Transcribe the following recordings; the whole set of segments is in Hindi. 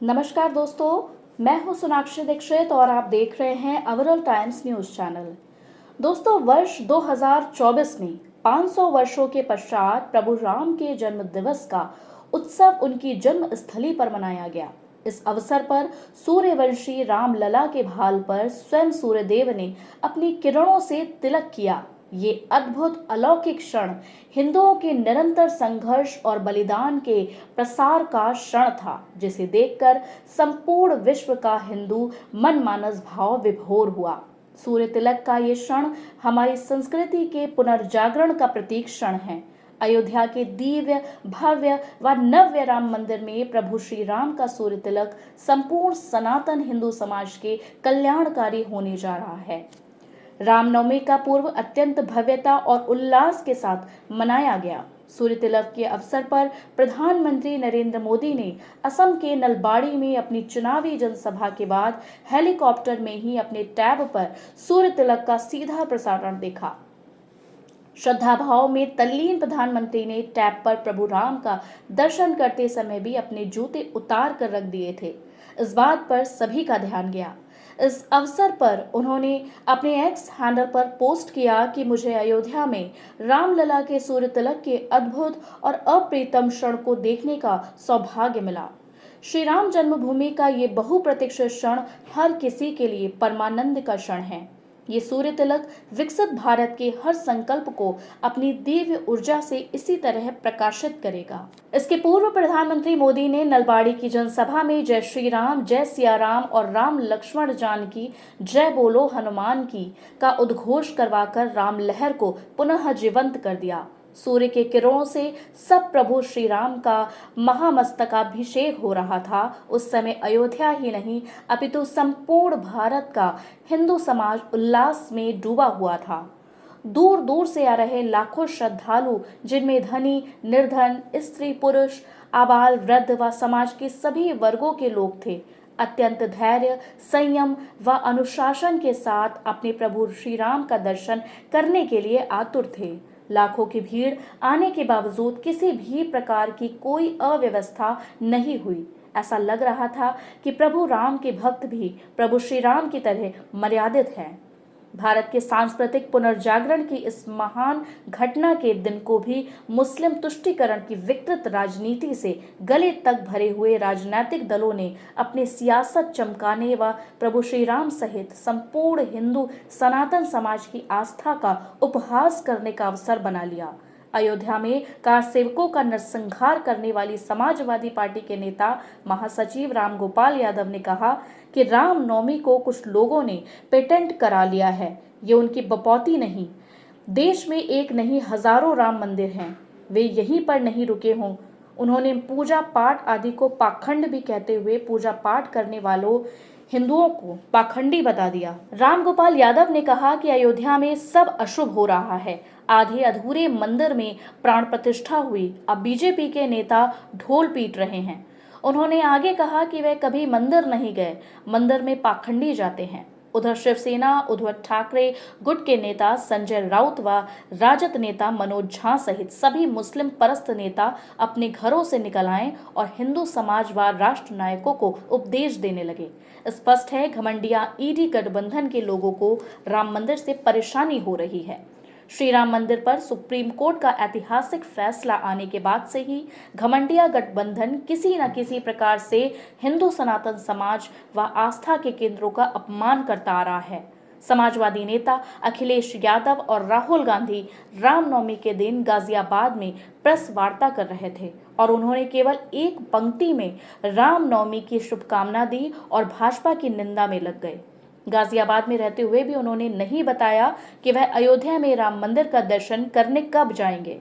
नमस्कार दोस्तों, मैं हूं सोनाक्षी दीक्षित और आप देख रहे हैं अवरल टाइम्स न्यूज चैनल। दोस्तों, वर्ष 2024 में 500 वर्षों के पश्चात प्रभु राम के जन्म दिवस का उत्सव उनकी जन्म स्थली पर मनाया गया। इस अवसर पर सूर्यवंशी रामलला के भाल पर स्वयं सूर्यदेव ने अपनी किरणों से तिलक किया। ये अद्भुत अलौकिक क्षण हिंदुओं के निरंतर संघर्ष और बलिदान के प्रसार का क्षण था, जिसे देखकर संपूर्ण विश्व का हिंदू मनमानस भाव विभोर हुआ। सूर्य तिलक का ये क्षण हमारी संस्कृति के पुनर्जागरण का प्रतीक क्षण है। अयोध्या के दिव्य भव्य व नव्य राम मंदिर में प्रभु श्री राम का सूर्य तिलक संपूर्ण सनातन हिंदू समाज के कल्याणकारी होने जा रहा है। रामनवमी का पर्व अत्यंत भव्यता और उल्लास के साथ मनाया गया। सूर्य तिलक के अवसर पर प्रधानमंत्री नरेंद्र मोदी ने असम के नलबाड़ी में अपनी चुनावी जनसभा के बाद हेलीकॉप्टर में ही अपने टैब पर सूर्य तिलक का सीधा प्रसारण देखा। श्रद्धा भाव में तल्लीन प्रधानमंत्री ने टैब पर प्रभु राम का दर्शन करते समय भी अपने जूते उतार कर रख दिए थे। इस बात पर सभी का ध्यान गया। इस अवसर पर उन्होंने अपने एक्स हैंडल पर पोस्ट किया कि मुझे अयोध्या में रामलला के सूर्य तिलक के अद्भुत और अप्रितम क्षण को देखने का सौभाग्य मिला। श्री राम जन्मभूमि का ये बहुप्रतीक्षित क्षण हर किसी के लिए परमानंद का क्षण है। ये सूर्य तिलक विकसित भारत के हर संकल्प को अपनी दिव्य ऊर्जा से इसी तरह प्रकाशित करेगा। इसके पूर्व प्रधानमंत्री मोदी ने नलबाड़ी की जनसभा में जय श्री राम, जय सिया राम और राम लक्ष्मण जानकी, जय बोलो हनुमान की का उद्घोष करवाकर राम लहर को पुनः जीवंत कर दिया। सूर्य के किरणों से सब प्रभु श्री राम का महामस्तकाभिषेक हो रहा था। उस समय अयोध्या ही नहीं अपितु संपूर्ण भारत का हिंदू समाज उल्लास में डूबा हुआ था। दूर दूर से आ रहे लाखों श्रद्धालु, जिनमें धनी, निर्धन, स्त्री, पुरुष, आबाल, वृद्ध व समाज के सभी वर्गों के लोग थे, अत्यंत धैर्य, संयम व अनुशासन के साथ अपने प्रभु श्री राम का दर्शन करने के लिए आतुर थे। लाखों की भीड़ आने के बावजूद किसी भी प्रकार की कोई अव्यवस्था नहीं हुई। ऐसा लग रहा था कि प्रभु राम के भक्त भी प्रभु श्री राम की तरह मर्यादित हैं। भारत के सांस्कृतिक पुनर्जागरण की इस महान घटना के दिन को भी मुस्लिम तुष्टीकरण की विकृत राजनीति से गले तक भरे हुए राजनीतिक दलों ने अपने सियासत चमकाने व प्रभु श्री राम सहित संपूर्ण हिंदू सनातन समाज की आस्था का उपहास करने का अवसर बना लिया। अयोध्या में कार सेवकों का नरसंहार करने वाली समाजवादी पार्टी के नेता महासचिव राम गोपाल यादव ने कहा कि रामनवमी को कुछ लोगों ने पेटेंट करा लिया है। ये उनकी बपौती नहीं। देश में एक नहीं हजारों राम मंदिर हैं, वे यहीं पर नहीं रुके हों। उन्होंने पूजा पाठ आदि को पाखंड भी कहते हुए पूजा पाठ करने वालों हिंदुओं को पाखंडी बता दिया। रामगोपाल यादव ने कहा कि अयोध्या में सब अशुभ हो रहा है। आधे अधूरे मंदिर में प्राण प्रतिष्ठा हुई, अब बीजेपी के नेता ढोल पीट रहे हैं। उन्होंने आगे कहा कि वे कभी मंदिर नहीं गए, मंदिर में पाखंडी जाते हैं। उधर शिवसेना, उद्धव ठाकरे गुट के नेता संजय राउत व राजद नेता मनोज झा सहित सभी मुस्लिम परस्त नेता अपने घरों से निकल आए और हिंदू समाज व राष्ट्र नायकों को उपदेश देने लगे। स्पष्ट है, घमंडिया ईडी गठबंधन के लोगों को राम मंदिर से परेशानी हो रही है। श्री राम मंदिर पर सुप्रीम कोर्ट का ऐतिहासिक फैसला आने के बाद से ही घमंडिया गठबंधन किसी न किसी प्रकार से हिंदू सनातन समाज व आस्था के केंद्रों का अपमान करता आ रहा है। समाजवादी नेता अखिलेश यादव और राहुल गांधी रामनवमी के दिन गाजियाबाद में प्रेस वार्ता कर रहे थे और उन्होंने केवल एक पंक्ति में रामनवमी की शुभकामना दी और भाजपा की निंदा में लग गए। गाजियाबाद में रहते हुए भी उन्होंने नहीं बताया कि वह अयोध्या में राम मंदिर का दर्शन करने कब जाएंगे।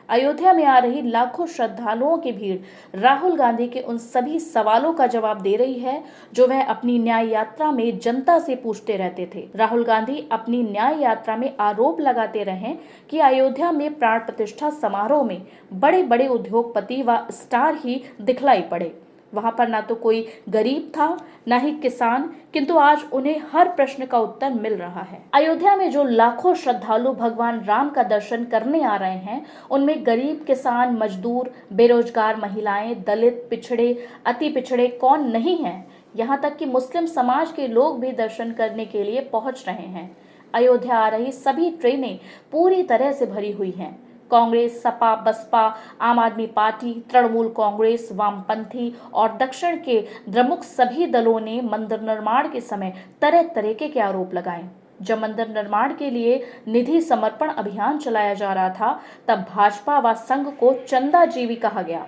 अयोध्या में आ रही लाखों श्रद्धालुओं की भीड़ राहुल गांधी के उन सभी सवालों का जवाब दे रही है जो वह अपनी न्याय यात्रा में जनता से पूछते रहते थे। राहुल गांधी अपनी न्याय यात्रा में आरोप लगाते रहे कि अयोध्या में प्राण प्रतिष्ठा समारोह में बड़े बड़े उद्योगपति व स्टार ही दिखलाई पड़े। वहां पर ना तो कोई गरीब था, ना ही किसान, किंतु आज उन्हें हर प्रश्न का उत्तर मिल रहा है। अयोध्या में जो लाखों श्रद्धालु भगवान राम का दर्शन करने आ रहे हैं, उनमें गरीब, किसान, मजदूर, बेरोजगार, महिलाएं, दलित, पिछड़े, अति पिछड़े कौन नहीं है। यहाँ तक कि मुस्लिम समाज के लोग भी दर्शन करने के लिए पहुंच रहे हैं। अयोध्या आ रही सभी ट्रेनें पूरी तरह से भरी हुई हैं। कांग्रेस, सपा, बसपा, आम आदमी पार्टी, तृणमूल कांग्रेस, वामपंथी और दक्षिण के द्रमुक सभी दलों ने मंदिर निर्माण के समय तरह तरह के आरोप लगाए। जब मंदिर निर्माण के लिए निधि समर्पण अभियान चलाया जा रहा था, तब भाजपा व संघ को चंदाजीवी कहा गया।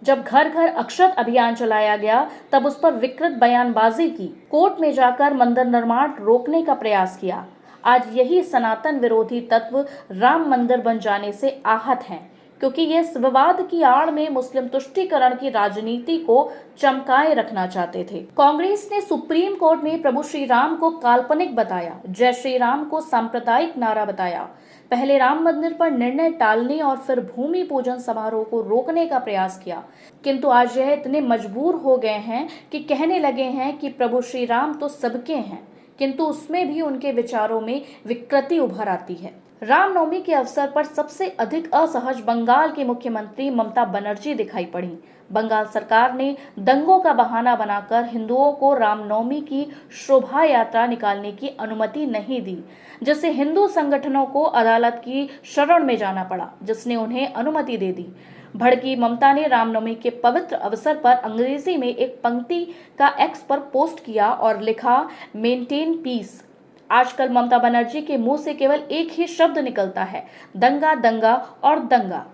जब घर घर अक्षत अभियान चलाया गया, तब उस पर विकृत बयानबाजी की, कोर्ट में जाकर मंदिर निर्माण रोकने का प्रयास किया। आज यही सनातन विरोधी तत्व राम मंदिर बन जाने से आहत हैं, क्योंकि ये इस विवाद की आड़ में मुस्लिम तुष्टीकरण की राजनीति को चमकाए रखना चाहते थे। कांग्रेस ने सुप्रीम कोर्ट में प्रभु श्री राम को काल्पनिक बताया, जय श्री राम को सांप्रदायिक नारा बताया। पहले राम मंदिर पर निर्णय टालने और फिर भूमि पूजन समारोह को रोकने का प्रयास किया, किंतु आज यह इतने मजबूर हो गए हैं कि कहने लगे हैं कि प्रभु श्री राम तो सबके हैं, किंतु उसमें भी उनके विचारों में विकृति उभर आती है। रामनवमी के अवसर पर सबसे अधिक असहज बंगाल की मुख्यमंत्री ममता बनर्जी दिखाई पड़ी। बंगाल सरकार ने दंगों का बहाना बनाकर हिंदुओं को रामनवमी की शोभा यात्रा निकालने की अनुमति नहीं दी, जिससे हिंदू संगठनों को अदालत की शरण में जाना पड़ा, जिसने उन्हें अनुमति दे दी। भड़की ममता ने रामनवमी के पवित्र अवसर पर अंग्रेजी में एक पंक्ति का एक्स पर पोस्ट किया और लिखा, मेंटेन पीस। आजकल ममता बनर्जी के मुंह से केवल एक ही शब्द निकलता है, दंगा, दंगा और दंगा।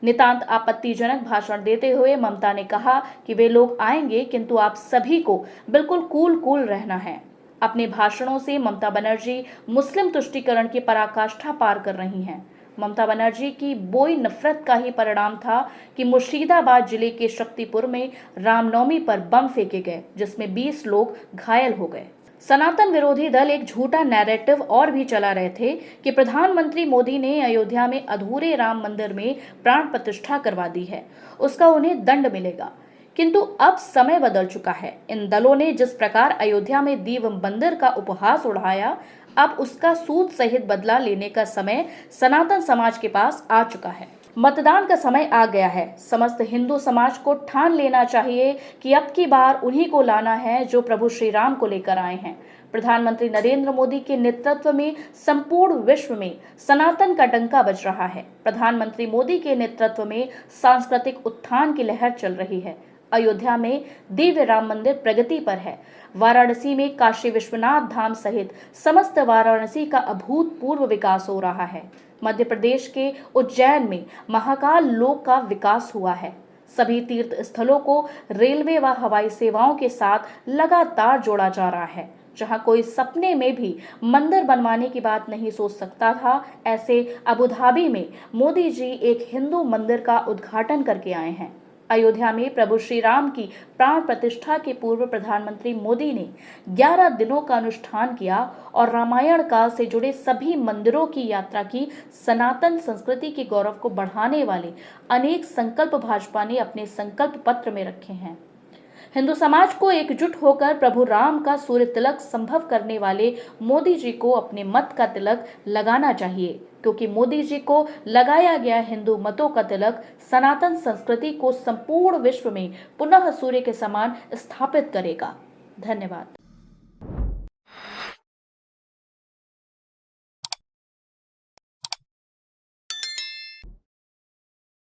नितांत आपत्तिजनक भाषण देते हुए ममता ने कहा कि वे लोग आएंगे, किंतु आप सभी को बिल्कुल कूल रहना है। अपने भाषणों से ममता बनर्जी मुस्लिम तुष्टीकरण की पराकाष्ठा पार कर रही हैं। ममता बनर्जी की बोई नफरत का ही परिणाम था कि मुर्शिदाबाद जिले के शक्तिपुर में रामनवमी पर बम फेंके गए, जिसमें 20 लोग घायल हो गए। सनातन विरोधी दल एक झूठा नैरेटिव और भी चला रहे थे कि प्रधानमंत्री मोदी ने अयोध्या में अधूरे राम मंदिर में प्राण प्रतिष्ठा करवा दी है, उसका उन्हें दंड मिलेगा। किंतु अब समय बदल चुका है। इन दलों ने जिस प्रकार अयोध्या में देव मंदिर का उपहास उड़ाया, अब उसका सूद सहित बदला लेने का समय सनातन समाज के पास आ चुका है। मतदान का समय आ गया है। समस्त हिंदू समाज को ठान लेना चाहिए कि अब की बार उन्हीं को लाना है जो प्रभु श्री राम को लेकर आए हैं। प्रधानमंत्री नरेंद्र मोदी के नेतृत्व में संपूर्ण विश्व में सनातन का डंका बज रहा है। प्रधानमंत्री मोदी के नेतृत्व में सांस्कृतिक उत्थान की लहर चल रही है। अयोध्या में दिव्य राम मंदिर प्रगति पर है। वाराणसी में काशी विश्वनाथ धाम सहित समस्त वाराणसी का अभूतपूर्व विकास हो रहा है। मध्य प्रदेश के उज्जैन में महाकाल लोक का विकास हुआ है। सभी तीर्थ स्थलों को रेलवे व हवाई सेवाओं के साथ लगातार जोड़ा जा रहा है। जहां कोई सपने में भी मंदिर बनवाने की बात नहीं सोच सकता था, ऐसे अबू धाबी में मोदी जी एक हिंदू मंदिर का उद्घाटन करके आए हैं। अयोध्या में प्रभु श्री राम की प्राण प्रतिष्ठा के पूर्व प्रधानमंत्री मोदी ने 11 दिनों का अनुष्ठान किया और रामायण काल से जुड़े सभी मंदिरों की यात्रा की। सनातन संस्कृति के गौरव को बढ़ाने वाले अनेक संकल्प भाजपा ने अपने संकल्प पत्र में रखे हैं। हिंदू समाज को एकजुट होकर प्रभु राम का सूर्य तिलक संभव करने वाले मोदी जी को अपने मत का तिलक लगाना चाहिए, क्योंकि मोदी जी को लगाया गया हिंदू मतों का तिलक सनातन संस्कृति को संपूर्ण विश्व में पुनः सूर्य के समान स्थापित करेगा। धन्यवाद।